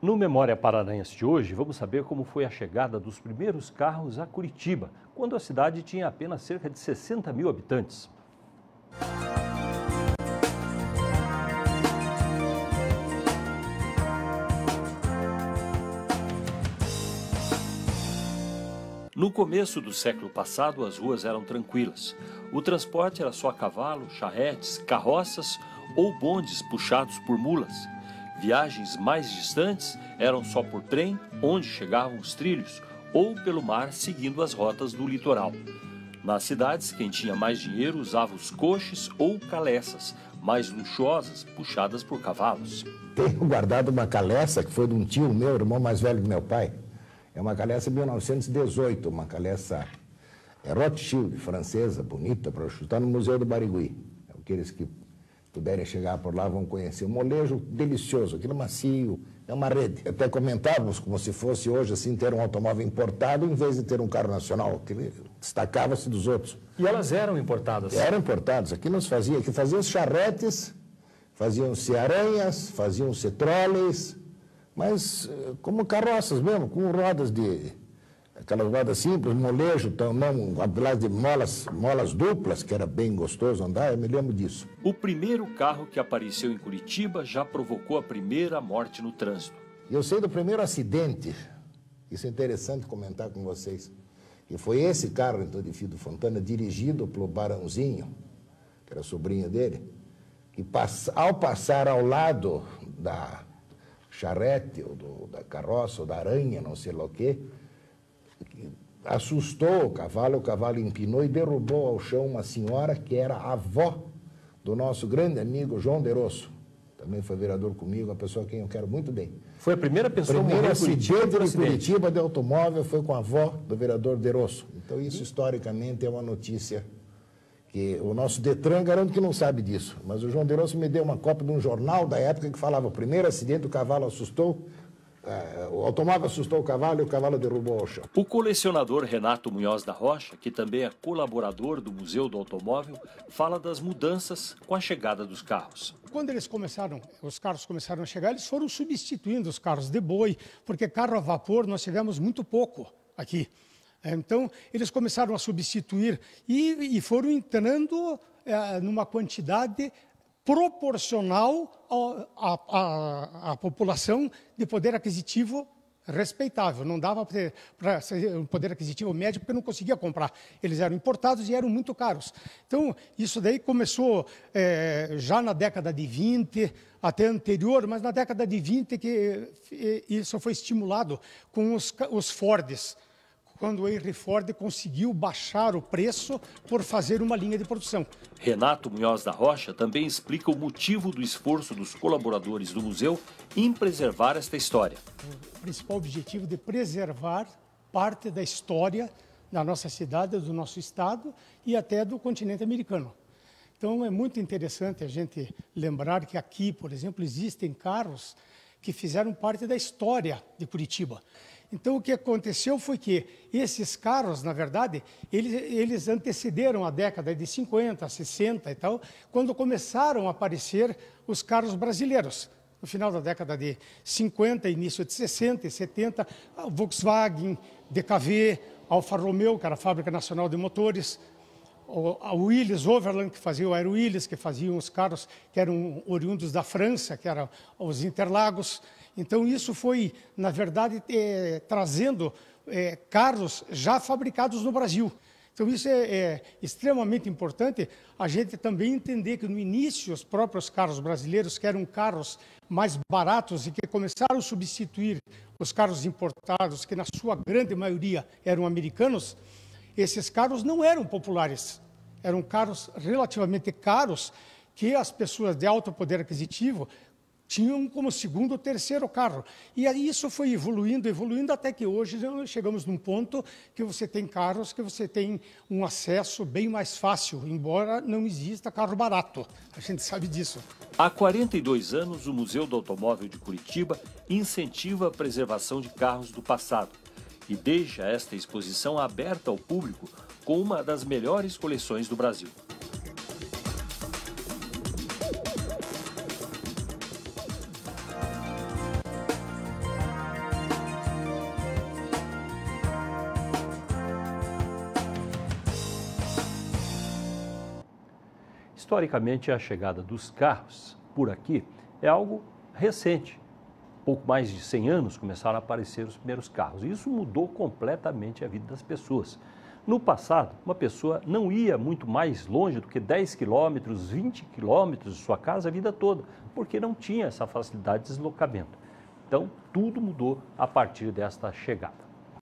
No Memória Paranaense de hoje, vamos saber como foi a chegada dos primeiros carros a Curitiba, quando a cidade tinha apenas cerca de 60 mil habitantes. No começo do século passado, as ruas eram tranquilas. O transporte era só a cavalo, charretes, carroças ou bondes puxados por mulas. Viagens mais distantes eram só por trem, onde chegavam os trilhos, ou pelo mar, seguindo as rotas do litoral. Nas cidades, quem tinha mais dinheiro usava os coches ou caleças, mais luxuosas, puxadas por cavalos. Tenho guardado uma caleça que foi de um tio meu, irmão mais velho do meu pai. É uma caleça de 1918, uma caleça Rothschild, francesa, bonita, para chutar no Museu do Barigui. Aqueles que puderem chegar por lá vão conhecer. Um molejo delicioso, aquilo macio, é uma rede. Até comentávamos como se fosse hoje assim ter um automóvel importado em vez de ter um carro nacional, que destacava-se dos outros. E elas eram importadas? Eram importadas. Aqui nos fazia, aqui faziam os charretes, faziam-se aranhas, faziam-se troles, mas como carroças mesmo, com rodas aquelas rodas simples, molejo, não, apesar de molas duplas, que era bem gostoso andar, eu me lembro disso. O primeiro carro que apareceu em Curitiba já provocou a primeira morte no trânsito. Eu sei do primeiro acidente, isso é interessante comentar com vocês, e foi esse carro, então, de Fido Fontana, dirigido pelo Barãozinho, que era sobrinho dele, que ao passar ao lado da charrete, ou da carroça, ou da aranha, não sei lá o quê, assustou o cavalo empinou e derrubou ao chão uma senhora que era a avó do nosso grande amigo João de Rosso. Também foi vereador comigo, uma pessoa a quem eu quero muito bem. Foi a primeira pessoa a primeira acidente de Curitiba de automóvel foi com a avó do vereador de Rosso. Então isso historicamente é uma notícia que o nosso Detran garante que não sabe disso. Mas o João de Rosso me deu uma cópia de um jornal da época que falava: o primeiro acidente, o cavalo assustou, o automóvel assustou o cavalo e o cavalo derrubou ao chão. O colecionador Renato Munhoz da Rocha, que também é colaborador do Museu do Automóvel, fala das mudanças com a chegada dos carros. Quando os carros começaram a chegar, eles foram substituindo os carros de boi, porque carro a vapor nós tivemos muito pouco aqui. Então, eles começaram a substituir e foram entrando numa quantidade proporcional à população de poder aquisitivo respeitável. Não dava para ser um poder aquisitivo médio, porque não conseguia comprar. Eles eram importados e eram muito caros. Então, isso daí começou já na década de 20, até anterior, mas na década de 20 que isso foi estimulado com os Fords, quando o Henry Ford conseguiu baixar o preço por fazer uma linha de produção. Renato Munhoz da Rocha também explica o motivo do esforço dos colaboradores do museu em preservar esta história. O principal objetivo de preservar parte da história da nossa cidade, do nosso estado e até do continente americano. Então é muito interessante a gente lembrar que aqui, por exemplo, existem carros que fizeram parte da história de Curitiba. Então, o que aconteceu foi que esses carros, na verdade, eles antecederam a década de 50, 60 e tal, quando começaram a aparecer os carros brasileiros. No final da década de 50, início de 60 e 70, a Volkswagen, DKV, Alfa Romeo, que era a Fábrica Nacional de Motores, a Willys Overland, que fazia o Aero Willys, que faziam os carros que eram oriundos da França, que eram os Interlagos. Então, isso foi, na verdade, trazendo carros já fabricados no Brasil. Então, isso é extremamente importante a gente também entender que, no início, os próprios carros brasileiros, que eram carros mais baratos e que começaram a substituir os carros importados, que, na sua grande maioria, eram americanos, esses carros não eram populares. Eram carros relativamente caros que as pessoas de alto poder aquisitivo tinham como segundo ou terceiro carro. E aí isso foi evoluindo, até que hoje chegamos num ponto que você tem carros que você tem um acesso bem mais fácil, embora não exista carro barato. A gente sabe disso. Há 42 anos, o Museu do Automóvel de Curitiba incentiva a preservação de carros do passado e deixa esta exposição aberta ao público com uma das melhores coleções do Brasil. Historicamente, a chegada dos carros por aqui é algo recente. Pouco mais de 100 anos começaram a aparecer os primeiros carros. E isso mudou completamente a vida das pessoas. No passado, uma pessoa não ia muito mais longe do que 10 quilômetros, 20 quilômetros de sua casa a vida toda, porque não tinha essa facilidade de deslocamento. Então, tudo mudou a partir desta chegada.